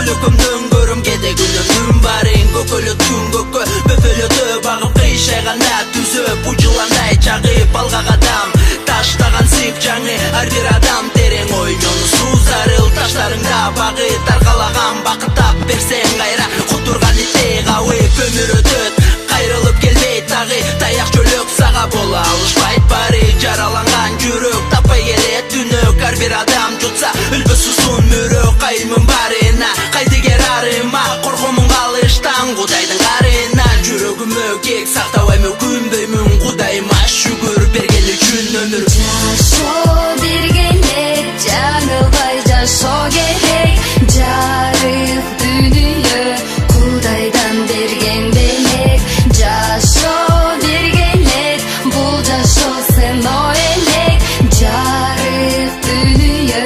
көлөкөмдөн көрүм кеде күнөмдүн барын көкөлөт күн көккө бөпөлөтө багып кыйшайганда түзөп учуландай чагып алгак адам таштаган сыйк жаңы ар бир адам терең ойнonu суу зарыл таштарыңда багыт таркалаган бакыт тап берсең кайра кутурган иттей кабып өмүр өтөт кайрылып келбейт тагы таяк жөлөк сага боло алышпайт баары жараланган жүрөк таппай келет түнөк ар бир адам жутса өлбөс суун мөрөк кайымын барына кайдыгер арыма коркомун калыштан кудайдын карына жүрөгүмө кек сактабайм өкүнбөймүн кудайыма шүгүр бергени үчүн өмүр жашоо бергенде жаңылбай жашоо керек жарык дүнүйө кудайдан берген белек жашоо берген элек бул жашоо сыноо элек жарык дүнүйө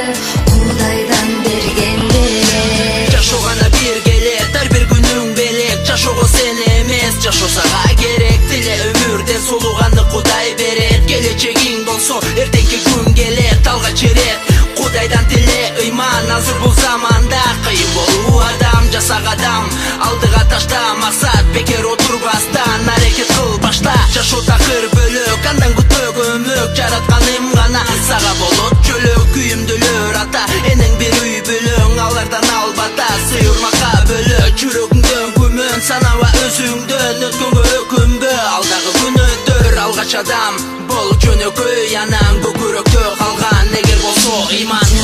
кудайдан берген белек жашоо гана бир келет ар бир күнүң белек жашоого сен эмес жашоо сага керек тиле өмүрден сулууганды кудай берет келечегиң болсо эртеңки күн келет алга черет кудайдан тиле ыйман азыр бул заманда кыйын болуу адам жасак адам алдыга ташта максат бекер отурбастан аракет кыл башта жашоо такыр бөлөк андан күтпө көмөк жаратканым гана сага болот жөлөк күйүмдүүлөр ата энең бир үй бүлөң алардан албата сыйырмакка бөлө жүрөгүңдөн күмөн санаба өзүңдөн өткөнгө өкүнбө алдагы күн өтөр алгач адам бол жөнөкөй анан көкүрөктө калган эгер болсо ыйман